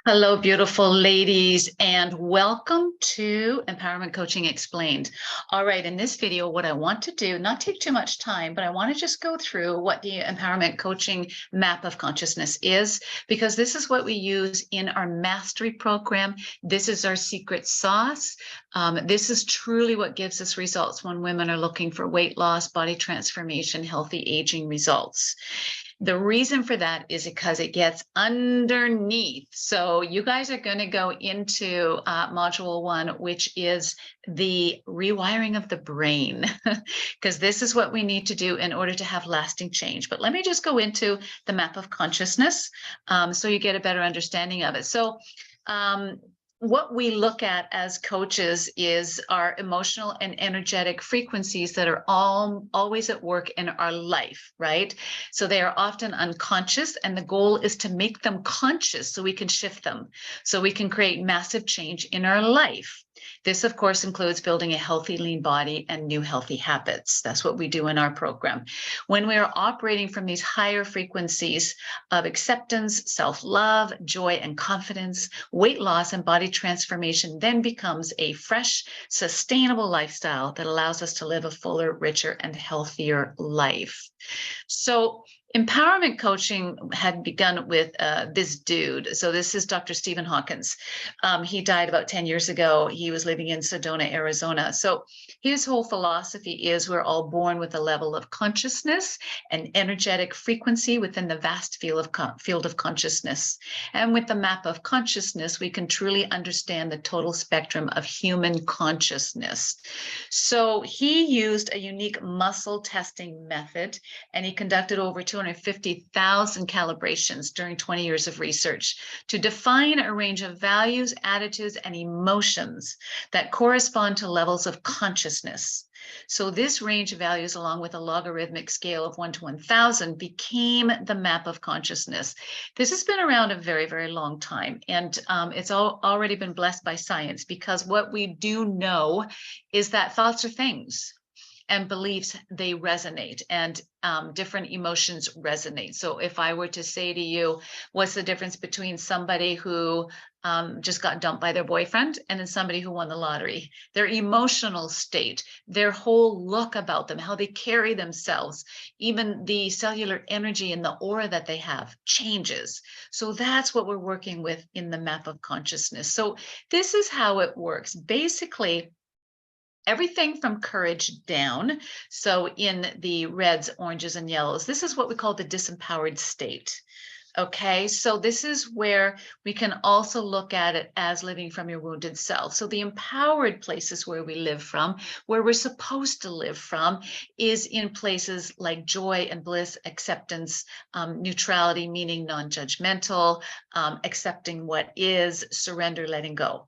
Hello, beautiful ladies, and welcome to Empowerment Coaching Explained. All right, in this video, what I want to do, not take too much time, but I want to just go through what the Empowerment Coaching Map of Consciousness is, because this is what we use in our mastery program. This is our secret sauce. This is truly what gives us results when women are looking for weight loss, body transformation, healthy aging results. The reason for that is because it gets underneath. So you guys are going to go into module 1, which is the rewiring of the brain, because this is what we need to do in order to have lasting change. But let me just go into the map of consciousness so you get a better understanding of it. So what we look at as coaches is our emotional and energetic frequencies that are always at work in our life, right? So they are often unconscious, and the goal is to make them conscious so we can shift them, so we can create massive change in our life. This, of course, includes building a healthy, lean body and new healthy habits. That's what we do in our program. When we are operating from these higher frequencies of acceptance, self-love, joy and confidence, weight loss and body transformation then becomes a fresh, sustainable lifestyle that allows us to live a fuller, richer, and healthier life. So empowerment coaching had begun with this dude. So this is Dr. Stephen Hawkins. He died about 10 years ago. He was living in Sedona, Arizona. So his whole philosophy is we're all born with a level of consciousness and energetic frequency within the vast field of consciousness. And with the map of consciousness, we can truly understand the total spectrum of human consciousness. So he used a unique muscle testing method, and he conducted over 250,000 calibrations during 20 years of research to define a range of values, attitudes, and emotions that correspond to levels of consciousness. So this range of values, along with a logarithmic scale of 1 to 1,000, became the map of consciousness. This has been around a very, very long time, and it's already been blessed by science, because what we do know is that thoughts are things, and beliefs, they resonate, and different emotions resonate. So if I were to say to you, what's the difference between somebody who just got dumped by their boyfriend and then somebody who won the lottery? Their emotional state, their whole look about them, how they carry themselves, even the cellular energy and the aura that they have changes. So that's what we're working with in the map of consciousness. So this is how it works. Basically, everything from courage down. So in the reds, oranges, and yellows, this is what we call the disempowered state. Okay, so this is where we can also look at it as living from your wounded self. So the empowered places where we live from, where we're supposed to live from, is in places like joy and bliss, acceptance, neutrality, meaning non-judgmental, accepting what is, surrender, letting go.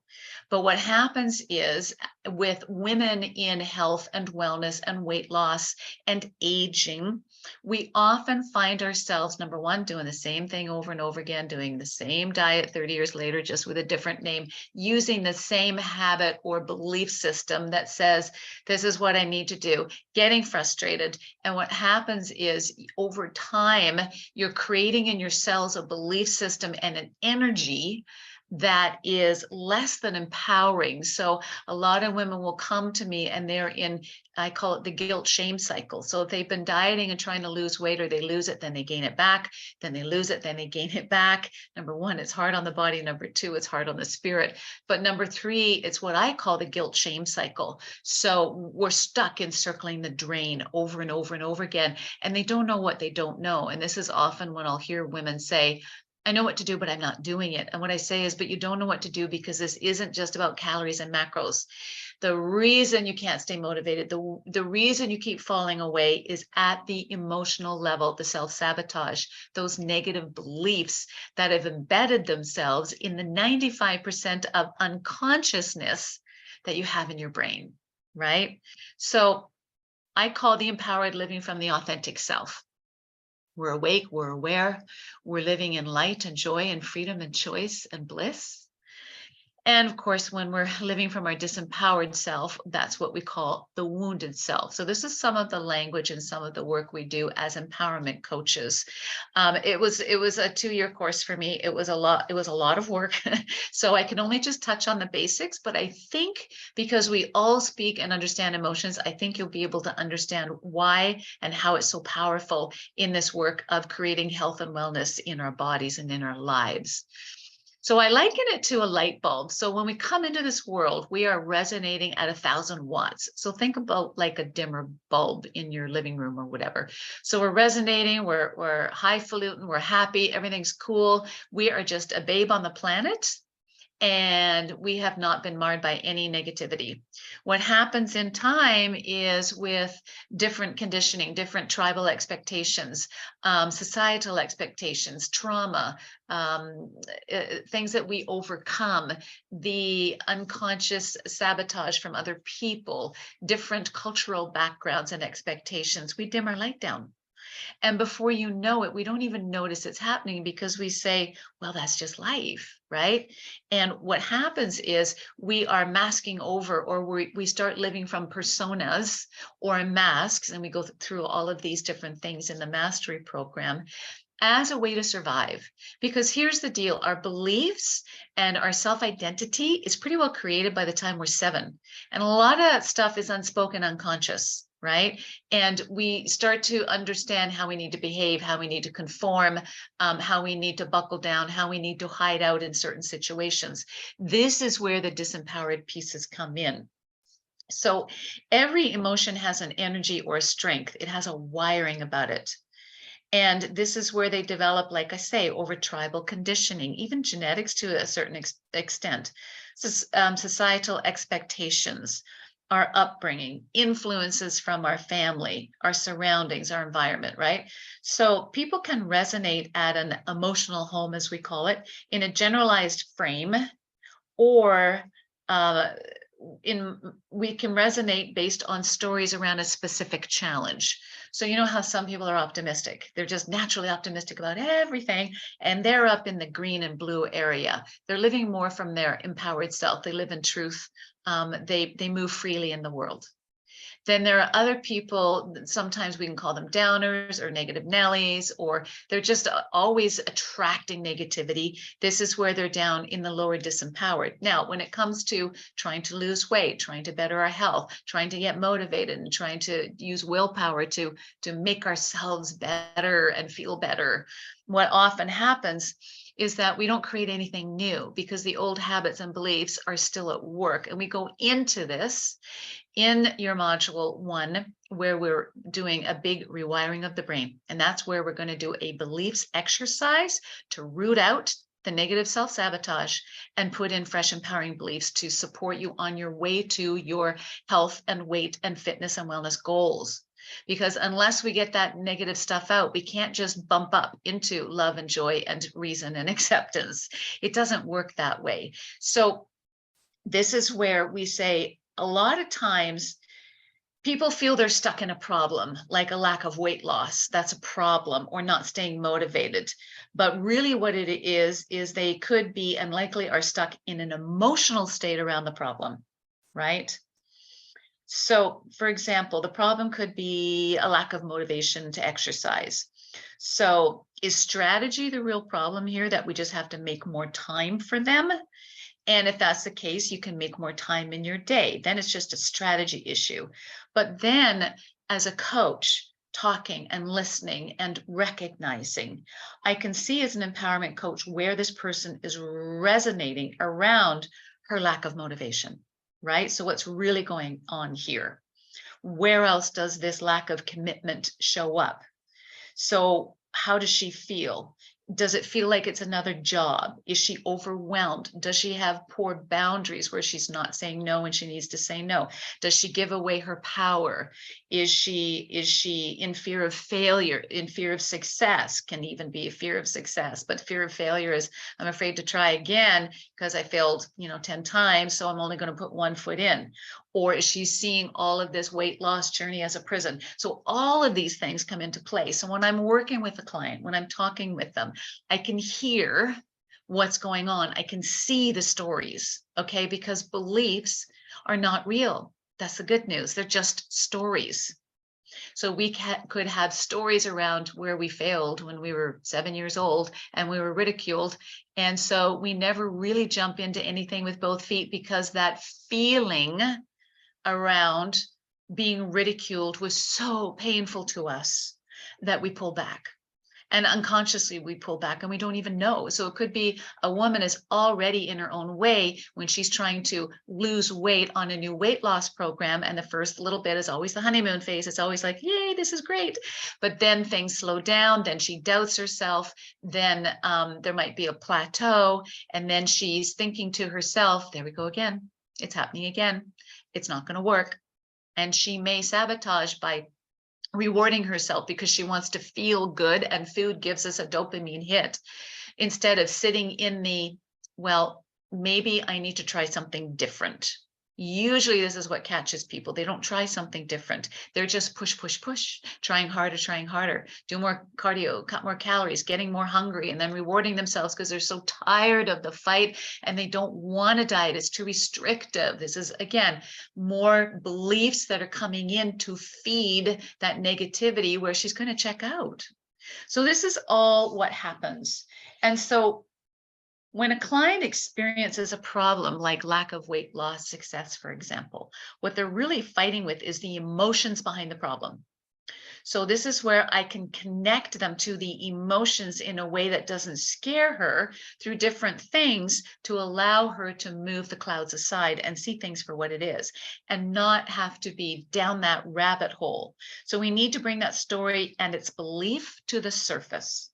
But what happens is, with women in health and wellness and weight loss and aging, we often find ourselves, number one, doing the same thing over and over again, doing the same diet 30 years later, just with a different name, using the same habit or belief system that says, this is what I need to do, getting frustrated. And what happens is, over time, you're creating in your cells a belief system and an energy that is less than empowering. So a lot of women will come to me and they're in, I call it the guilt shame cycle. So if they've been dieting and trying to lose weight, or they lose it, then they gain it back, then they lose it, then they gain it back. Number one, it's hard on the body. Number two, it's hard on the spirit. But number three, it's what I call the guilt shame cycle. So we're stuck in circling the drain over and over and over again, and they don't know what they don't know. And this is often when I'll hear women say, I know what to do, but I'm not doing it. And what I say is, but you don't know what to do because this isn't just about calories and macros. The reason you can't stay motivated, the reason you keep falling away is at the emotional level, the self-sabotage, those negative beliefs that have embedded themselves in the 95% of unconsciousness that you have in your brain, right? So I call the empowered living from the authentic self. We're awake, we're aware, we're living in light and joy and freedom and choice and bliss. And of course, when we're living from our disempowered self, that's what we call the wounded self. So this is some of the language and some of the work we do as empowerment coaches. It was a 2-year course for me. It was a lot. It was a lot of work. So I can only just touch on the basics, but I think because we all speak and understand emotions, I think you'll be able to understand why and how it's so powerful in this work of creating health and wellness in our bodies and in our lives. So I liken it to a light bulb. So when we come into this world, we are resonating at 1,000 watts. So think about like a dimmer bulb in your living room or whatever. So we're resonating, we're highfalutin, we're happy, everything's cool. We are just a babe on the planet, and we have not been marred by any negativity. What happens in time is with different conditioning, different tribal expectations, societal expectations, trauma, things that we overcome, the unconscious sabotage from other people, different cultural backgrounds and expectations, we dim our light down. And before you know it, we don't even notice it's happening because we say, well, that's just life, right? And what happens is we are masking over, or we start living from personas or masks, and we go through all of these different things in the mastery program as a way to survive. Because here's the deal, our beliefs and our self-identity is pretty well created by the time we're 7. And a lot of that stuff is unspoken, unconscious, right? And we start to understand how we need to behave, how we need to conform, how we need to buckle down, how we need to hide out in certain situations. This is where the disempowered pieces come in. So every emotion has an energy or a strength. It has a wiring about it. And this is where they develop, like I say, over tribal conditioning, even genetics to a certain extent, societal expectations, our upbringing, influences from our family, our surroundings, our environment, right? So people can resonate at an emotional home, as we call it, in a generalized frame, or we can resonate based on stories around a specific challenge. So you know how some people are optimistic. They're just naturally optimistic about everything, and they're up in the green and blue area. They're living more from their empowered self. They live in truth. They move freely in the world. Then there are other people, sometimes we can call them downers or negative Nellies, or they're just always attracting negativity. This is where they're down in the lower disempowered. Now, when it comes to trying to lose weight, trying to better our health, trying to get motivated, and trying to use willpower to make ourselves better and feel better, what often happens is that we don't create anything new because the old habits and beliefs are still at work. And we go into this in your module 1, where we're doing a big rewiring of the brain. And that's where we're going to do a beliefs exercise to root out the negative self-sabotage and put in fresh, empowering beliefs to support you on your way to your health and weight and fitness and wellness goals. Because unless we get that negative stuff out, we can't just bump up into love and joy and reason and acceptance. It doesn't work that way. So this is where we say, a lot of times people feel they're stuck in a problem, like a lack of weight loss. That's a problem, or not staying motivated. But really what it is they could be and likely are stuck in an emotional state around the problem, right? So, for example, the problem could be a lack of motivation to exercise. So is strategy the real problem here, that we just have to make more time for them? And if that's the case, you can make more time in your day. Then it's just a strategy issue. But then as a coach, talking and listening and recognizing, I can see as an empowerment coach where this person is resonating around her lack of motivation, right? So what's really going on here? Where else does this lack of commitment show up? So how does she feel? Does it feel like it's another job? Is she overwhelmed? Does she have poor boundaries where she's not saying no when she needs to say no? Does she give away her power? Is she in fear of failure, in fear of success? Can even be a fear of success, but fear of failure is, I'm afraid to try again because I failed, 10 times, so I'm only going to put 1 foot in. Or is she seeing all of this weight loss journey as a prison? So all of these things come into play. So when I'm working with a client, when I'm talking with them, I can hear what's going on. I can see the stories, okay? Because beliefs are not real. That's the good news. They're just stories. So we could have stories around where we failed when we were 7 years old and we were ridiculed. And so we never really jump into anything with both feet because that feeling around being ridiculed was so painful to us that we pull back. And unconsciously we pull back and we don't even know. So it could be a woman is already in her own way when she's trying to lose weight on a new weight loss program. And the first little bit is always the honeymoon phase. It's always like, yay, this is great. But then things slow down. Then she doubts herself. Then there might be a plateau. And then she's thinking to herself, there we go again. It's happening again. It's not going to work. And she may sabotage by rewarding herself because she wants to feel good, and food gives us a dopamine hit, instead of sitting in the, well, maybe I need to try something different. Usually this is what catches people. They don't try something different. They're just push, push, push, trying harder, do more cardio, cut more calories, getting more hungry, and then rewarding themselves because they're so tired of the fight and they don't want to diet. It's too restrictive. This is, again, more beliefs that are coming in to feed that negativity where she's going to check out. So this is all what happens. And so when a client experiences a problem like lack of weight loss success, for example, what they're really fighting with is the emotions behind the problem. So this is where I can connect them to the emotions in a way that doesn't scare her through different things to allow her to move the clouds aside and see things for what it is and not have to be down that rabbit hole. So we need to bring that story and its belief to the surface.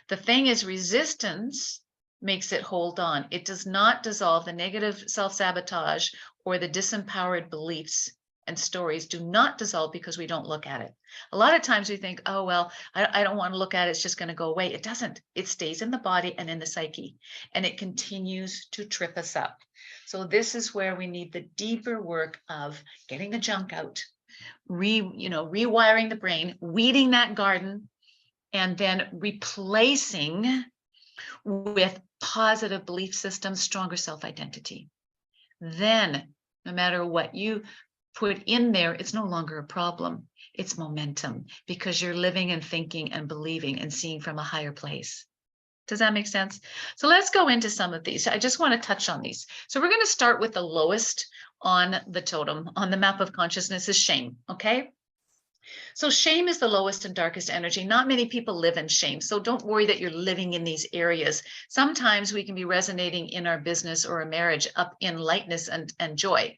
The thing is, resistance makes it hold on. It does not dissolve. The negative self-sabotage or the disempowered beliefs and stories do not dissolve because we don't look at it. A lot of times we think, oh, well, I don't want to look at it. It's just going to go away. It doesn't. It stays in the body and in the psyche, and it continues to trip us up. So this is where we need the deeper work of getting the junk out, rewiring the brain, weeding that garden, and then replacing with positive belief systems, stronger self-identity. Then, no matter what you put in there, it's no longer a problem. It's momentum because you're living and thinking and believing and seeing from a higher place. Does that make sense? So let's go into some of these. I just want to touch on these. So we're going to start with the lowest on the totem, on the map of consciousness, is shame, okay? So shame is the lowest and darkest energy. Not many people live in shame. So don't worry that you're living in these areas. Sometimes we can be resonating in our business or a marriage up in lightness and joy,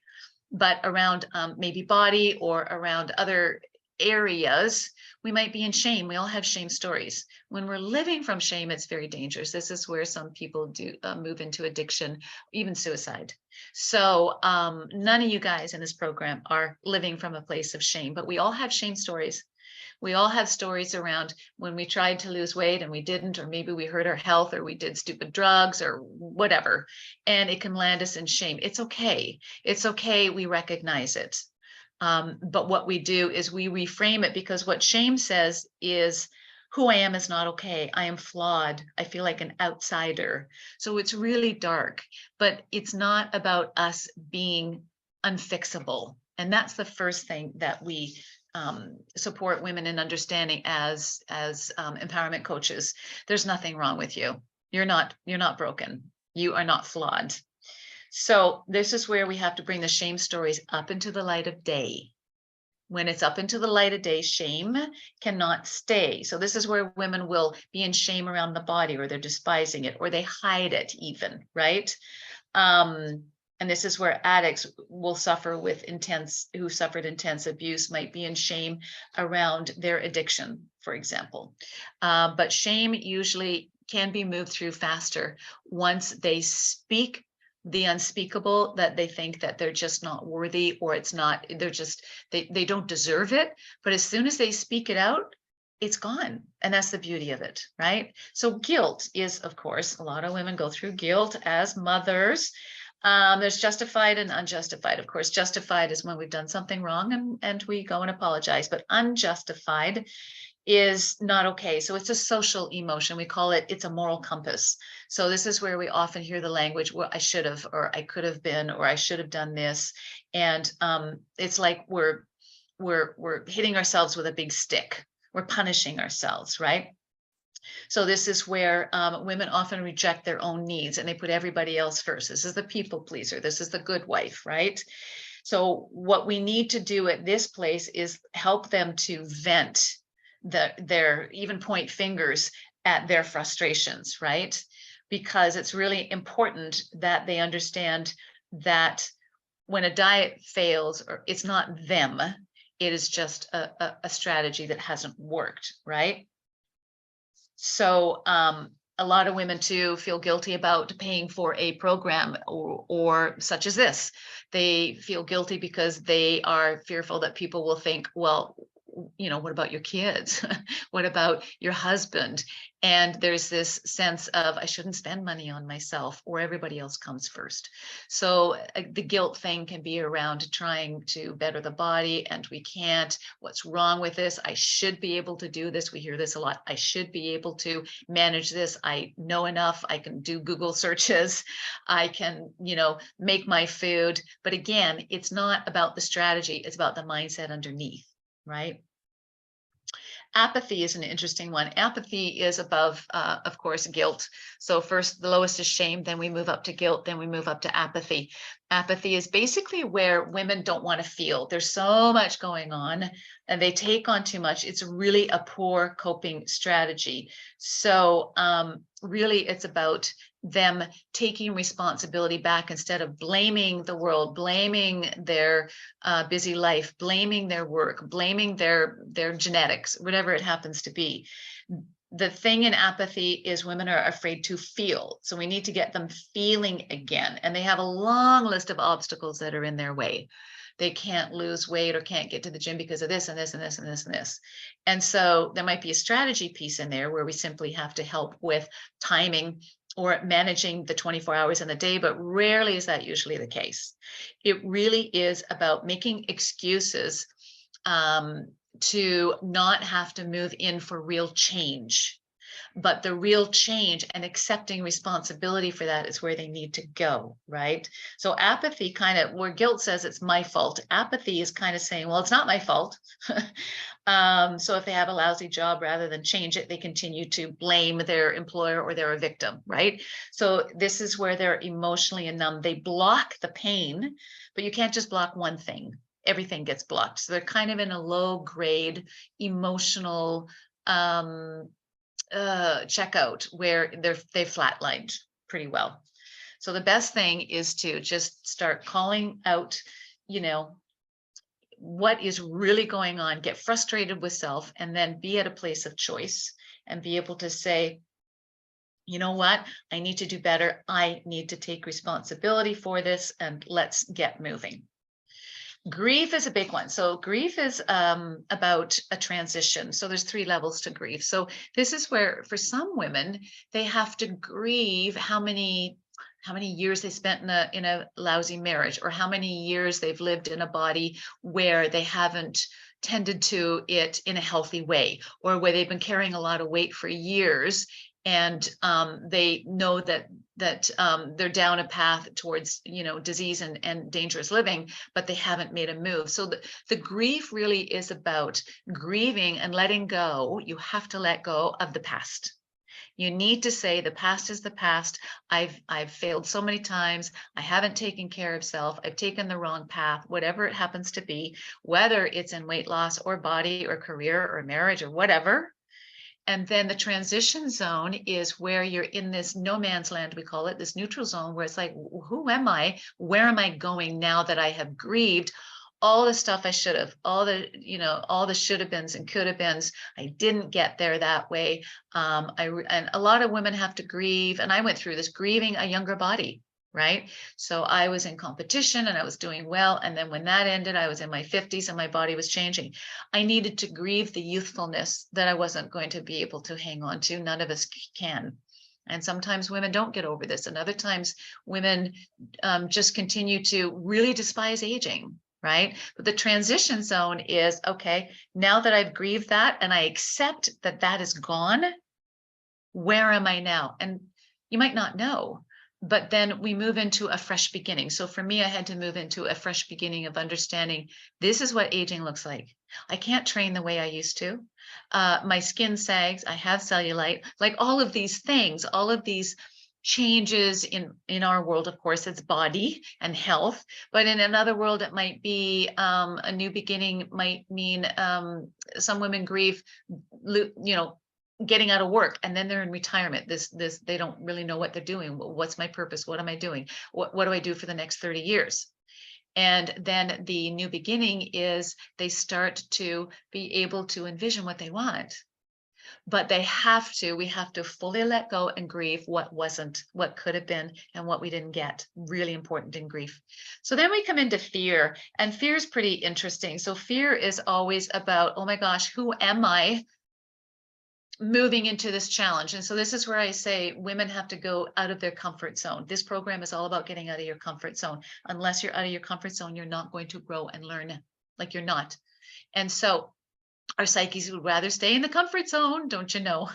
but around maybe body or around other areas, we might be in shame. We all have shame stories. When we're living from shame, it's very dangerous. This is where some people do move into addiction, even suicide. So none of you guys in this program are living from a place of shame, but we all have shame stories. We all have stories around when we tried to lose weight and we didn't, or maybe we hurt our health, or we did stupid drugs or whatever, and it can land us in shame. It's okay. It's okay. We recognize it. But what we do is we reframe it, because what shame says is, who I am is not okay. I am flawed. I feel like an outsider. So it's really dark, but it's not about us being unfixable. And that's the first thing that we support women in understanding as empowerment coaches. There's nothing wrong with you. You're not broken. You are not flawed. So this is where we have to bring the shame stories up into the light of day. When it's up into the light of day, shame cannot stay. So this is where women will be in shame around the body, or they're despising it, or they hide it even, right? And this is where addicts will suffer with who suffered intense abuse, might be in shame around their addiction, for example. But shame usually can be moved through faster once they speak the unspeakable, that they think that they're just not worthy, or it's not, they don't deserve it. But as soon as they speak it out, it's gone. And that's the beauty of it, right? So guilt is, of course, a lot of women go through guilt as mothers. There's justified and unjustified. Of course, justified is when we've done something wrong and we go and apologize, but unjustified is not okay. So it's a social emotion. We call it, it's a moral compass. So this is where we often hear the language, well, I should have, or I could have been, or I should have done this. And it's like we're hitting ourselves with a big stick. We're punishing ourselves, right? So this is where women often reject their own needs and they put everybody else first. This is the people pleaser. This is the good wife, right? So what we need to do at this place is help them to vent their even point fingers at their frustrations, right? Because it's really important that they understand that when a diet fails, or it's not them, it is just a strategy that hasn't worked, right? So a lot of women too feel guilty about paying for a program or such as this. They feel guilty because they are fearful that people will think, well, you know, what about your kids? What about your husband? And there's this sense of, I shouldn't spend money on myself, or everybody else comes first. So the guilt thing can be around trying to better the body, and we can't. What's wrong with this? I should be able to do this. We hear this a lot. I should be able to manage this. I know enough. I can do Google searches. I can, you know, make my food. But again, it's not about the strategy. It's about the mindset underneath, right? Apathy is an interesting one. Apathy is above, of course, guilt. So first, the lowest is shame, then we move up to guilt, then we move up to apathy. Apathy is basically where women don't want to feel. There's so much going on and they take on too much. It's really a poor coping strategy. So really, it's about them taking responsibility back instead of blaming the world, blaming their busy life, blaming their work, blaming their genetics, whatever it happens to be. The thing in apathy is women are afraid to feel. So we need to get them feeling again. And they have a long list of obstacles that are in their way. They can't lose weight or can't get to the gym because of this and this and this and this and this. And so there might be a strategy piece in there where we simply have to help with timing or managing the 24 hours in the day, but rarely is that usually the case. It really is about making excuses to not have to move in for real change. But the real change and accepting responsibility for that is where they need to go, right? So apathy kind of, where guilt says it's my fault, apathy is kind of saying, well, it's not my fault. So if they have a lousy job, rather than change it, they continue to blame their employer or they're a victim, right? So this is where they're emotionally numb. They block the pain, but you can't just block one thing. Everything gets blocked. So they're kind of in a low grade emotional checkout where they've flatlined pretty well. So the best thing is to just start calling out, you know, what is really going on, get frustrated with self, and then be at a place of choice and be able to say, you know what, I need to do better. I need to take responsibility for this, and let's get moving. Grief is a big one. So grief is about a transition. So there's 3 levels to grief. So this is where, for some women, they have to grieve how many years they spent in a lousy marriage, or how many years they've lived in a body where they haven't tended to it in a healthy way, or where they've been carrying a lot of weight for years. And they know that they're down a path towards, you know, disease and dangerous living, but they haven't made a move. So the grief really is about grieving and letting go. You have to let go of the past. You need to say, the past is the past. I've failed so many times. I haven't taken care of self. I've taken the wrong path, whatever it happens to be, whether it's in weight loss or body or career or marriage or whatever. And then the transition zone is where you're in this no man's land, we call it, this neutral zone, where it's like, who am I? Where am I going now that I have grieved all the stuff I should have, all the should have beens and could have beens? I didn't get there that way. And a lot of women have to grieve, and I went through this, grieving a younger body. Right. So I was in competition and I was doing well. And then when that ended, I was in my 50s and my body was changing. I needed to grieve the youthfulness that I wasn't going to be able to hang on to. None of us can. And sometimes women don't get over this. And other times women just continue to really despise aging. right? But the transition zone is, okay, now that I've grieved that and I accept that that is gone, where am I now? And you might not know, but then we move into a fresh beginning. So for me, I had to move into a fresh beginning of understanding this is what aging looks like. I can't train the way I used to. My skin sags, I have cellulite, like all of these things, all of these changes in our world. Of course, it's body and health, but in another world it might be a new beginning. Might mean some women grieve, getting out of work, and then they're in retirement. This they don't really know what they're doing. What's my purpose? What am I doing? What do I do for the next 30 years? And then the new beginning is they start to be able to envision what they want. But we have to fully let go and grieve what wasn't, what could have been, and what we didn't get. Really important in grief. So then we come into fear, and fear is pretty interesting. So fear is always about, oh my gosh, who am I moving into this challenge? And so this is where I say women have to go out of their comfort zone. This program is all about getting out of your comfort zone. Unless you're out of your comfort zone, you're not going to grow and learn. Like, you're not. And so our psyches would rather stay in the comfort zone, don't you know?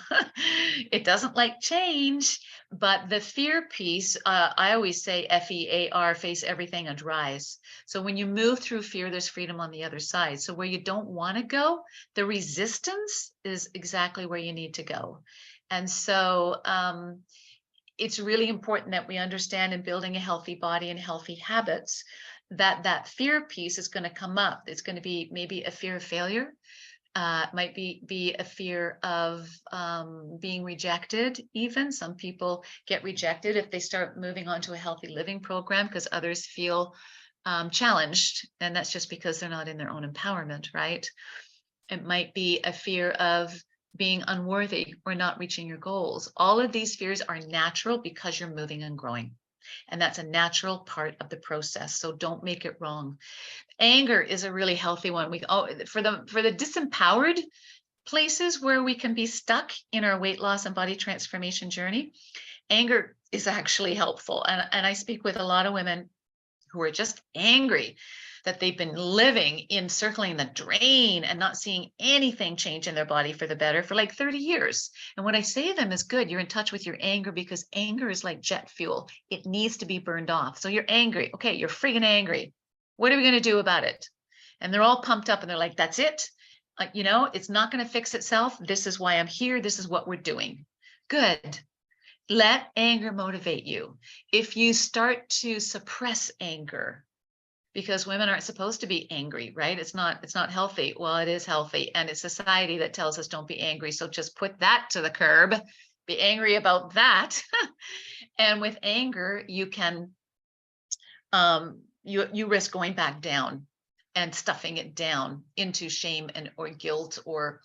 It doesn't like change. But the fear piece, I always say FEAR, face everything and rise. So when you move through fear, there's freedom on the other side. So where you don't want to go, the resistance is exactly where you need to go. And so it's really important that we understand in building a healthy body and healthy habits that fear piece is going to come up. It's going to be maybe a fear of failure. Might be a fear of being rejected. Even some people get rejected if they start moving on to a healthy living program because others feel challenged, and that's just because they're not in their own empowerment, right? It might be a fear of being unworthy or not reaching your goals. All of these fears are natural because you're moving and growing, and that's a natural part of the process. So don't make it wrong. Anger is a really healthy one. For the disempowered places where we can be stuck in our weight loss and body transformation journey, anger is actually helpful. And I speak with a lot of women who are just angry that they've been living in circling the drain and not seeing anything change in their body for the better for like 30 years. And what I say to them is, good, you're in touch with your anger, because anger is like jet fuel. It needs to be burned off. So you're angry. Okay, you're friggin' angry. What are we going to do about it? And they're all pumped up and they're like, that's it. It's not going to fix itself. This is why I'm here. This is what we're doing. Good. Let anger motivate you. If you start to suppress anger, because women aren't supposed to be angry, right? It's not healthy. Well, it is healthy. And it's society that tells us don't be angry. So just put that to the curb. Be angry about that. And with anger, you can you risk going back down and stuffing it down into shame or guilt or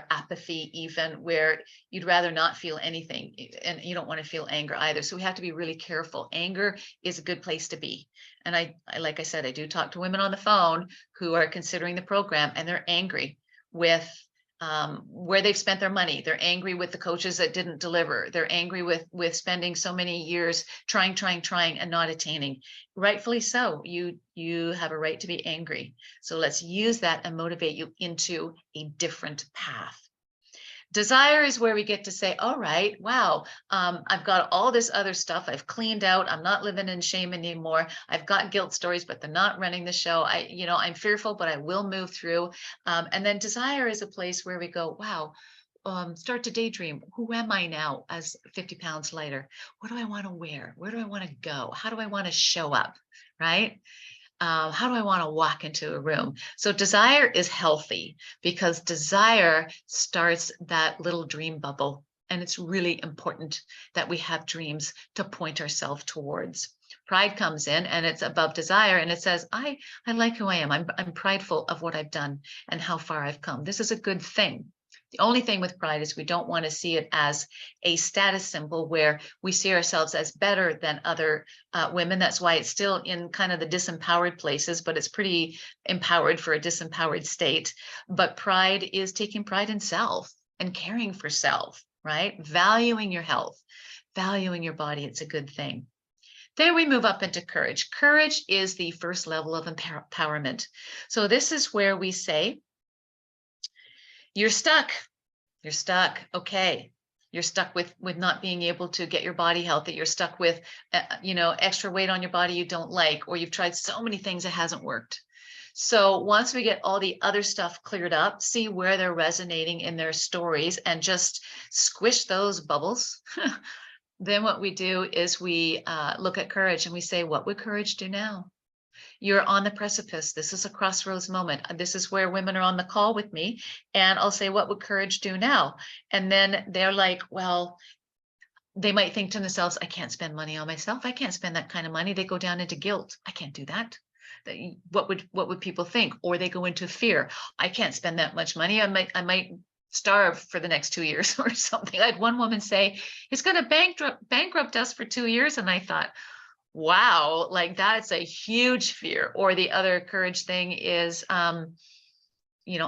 apathy, even, where you'd rather not feel anything, and you don't want to feel anger either. So we have to be really careful. Anger is a good place to be. And I like I said, I do talk to women on the phone who are considering the program, and they're angry with where they've spent their money. They're angry with the coaches that didn't deliver. They're angry with spending so many years trying and not attaining. Rightfully so. You have a right to be angry. So let's use that and motivate you into a different path. Desire is where we get to say, all right, wow, I've got all this other stuff I've cleaned out. I'm not living in shame anymore. I've got guilt stories, but they're not running the show. I'm fearful, but I will move through. And then desire is a place where we go, wow, start to daydream. Who am I now as 50 pounds lighter? What do I want to wear? Where do I want to go? How do I want to show up? Right? How do I want to walk into a room? So desire is healthy because desire starts that little dream bubble. And it's really important that we have dreams to point ourselves towards. Pride comes in and it's above desire, and it says, I like who I am. I'm prideful of what I've done and how far I've come. This is a good thing. The only thing with pride is we don't want to see it as a status symbol where we see ourselves as better than other women. That's why it's still in kind of the disempowered places, but it's pretty empowered for a disempowered state. But pride is taking pride in self and caring for self, right? Valuing your health, valuing your body. It's a good thing. Then we move up into courage. Courage is the first level of empowerment. So this is where we say, you're stuck. You're stuck. Okay. You're stuck with not being able to get your body healthy. You're stuck with, extra weight on your body you don't like, or you've tried so many things it hasn't worked. So once we get all the other stuff cleared up, see where they're resonating in their stories and just squish those bubbles. Then what we do is we look at courage and we say, what would courage do now? You're on the precipice. This is a crossroads moment. This is where women are on the call with me. And I'll say, what would courage do now? And then they're like, well, they might think to themselves, I can't spend money on myself. I can't spend that kind of money. They go down into guilt. I can't do that. What would people think? Or they go into fear. I can't spend that much money. I might starve for the next 2 years or something. I had one woman say, it's going to bankrupt us for 2 years. And I thought, wow, like that's a huge fear. Or the other courage thing is, I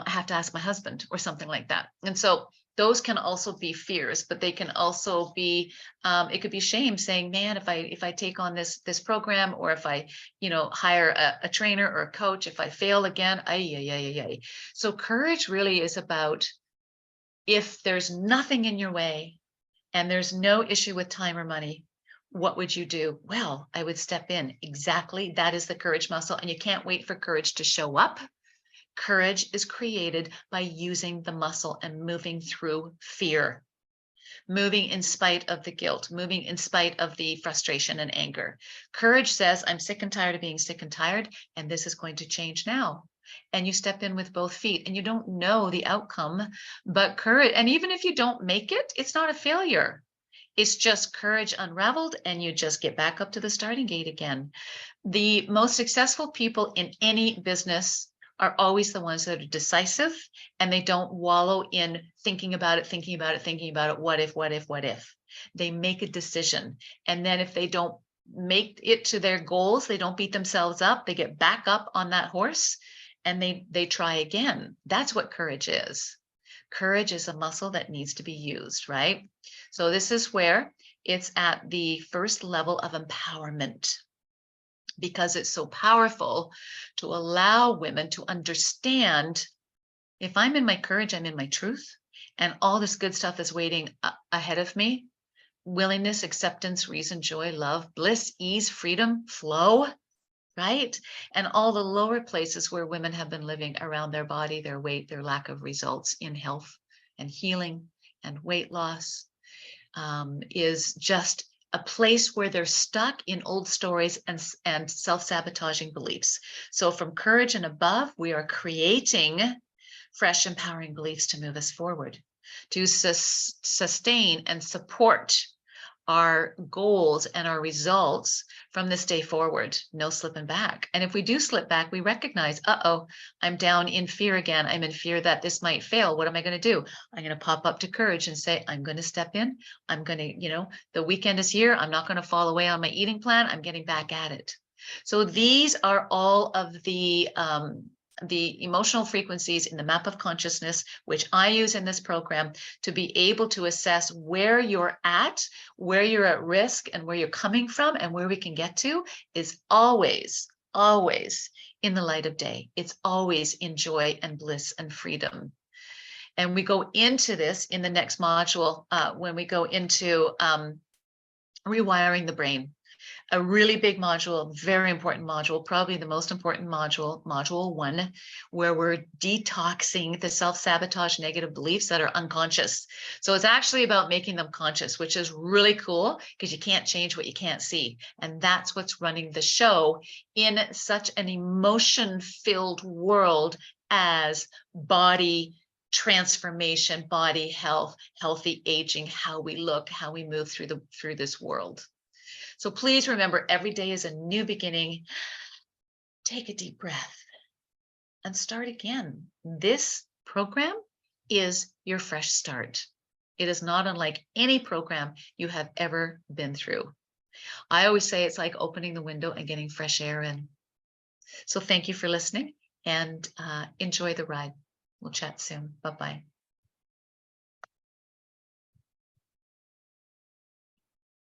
have to ask my husband or something like that. And so those can also be fears, but they can also be, it could be shame, saying, man, if I take on this program, or if I, hire a trainer or a coach, if I fail again, So courage really is about, if there's nothing in your way and there's no issue with time or money, what would you do? Well, I would step in. Exactly. That is the courage muscle. And you can't wait for courage to show up. Courage is created by using the muscle and moving through fear, moving in spite of the guilt, moving in spite of the frustration and anger. Courage says, I'm sick and tired of being sick and tired, and this is going to change now. And you step in with both feet, and you don't know the outcome, but courage, and even if you don't make it, it's not a failure. It's just courage unraveled, and you just get back up to the starting gate again. The most successful people in any business are always the ones that are decisive, and they don't wallow in thinking about it, what if. They make a decision. And then if they don't make it to their goals, they don't beat themselves up, they get back up on that horse and they try again. That's what courage is. Courage is a muscle that needs to be used, right? So this is where it's at the first level of empowerment, because it's so powerful to allow women to understand, if I'm in my courage, I'm in my truth, and all this good stuff is waiting ahead of me. Willingness, acceptance, reason, joy, love, bliss, ease, freedom, flow, right? And all the lower places where women have been living around their body, their weight, their lack of results in health and healing and weight loss, is just a place where they're stuck in old stories and self-sabotaging beliefs. So from courage and above, we are creating fresh, empowering beliefs to move us forward, to sustain and support our goals and our results from this day forward. No slipping back. And if we do slip back, we recognize, I'm down in fear again. I'm in fear that this might fail. What am I going to do? I'm going to pop up to courage and say, I'm going to step in. I'm going to, the weekend is here. I'm not going to fall away on my eating plan. I'm getting back at it. So these are all of the emotional frequencies in the map of consciousness, which I use in this program to be able to assess where you're at risk, and where you're coming from, and where we can get to is always, always in the light of day. It's always in joy and bliss and freedom. And we go into this in the next module when we go into rewiring the brain. A really big module, very important module, probably the most important module, module 1, where we're detoxing the self-sabotage negative beliefs that are unconscious. So it's actually about making them conscious, which is really cool because you can't change what you can't see. And that's what's running the show in such an emotion-filled world as body transformation, body health, healthy aging, how we look, how we move through this world. So please remember, every day is a new beginning. Take a deep breath and start again. This program is your fresh start. It is not unlike any program you have ever been through. I always say it's like opening the window and getting fresh air in. So thank you for listening, and enjoy the ride. We'll chat soon. Bye-bye.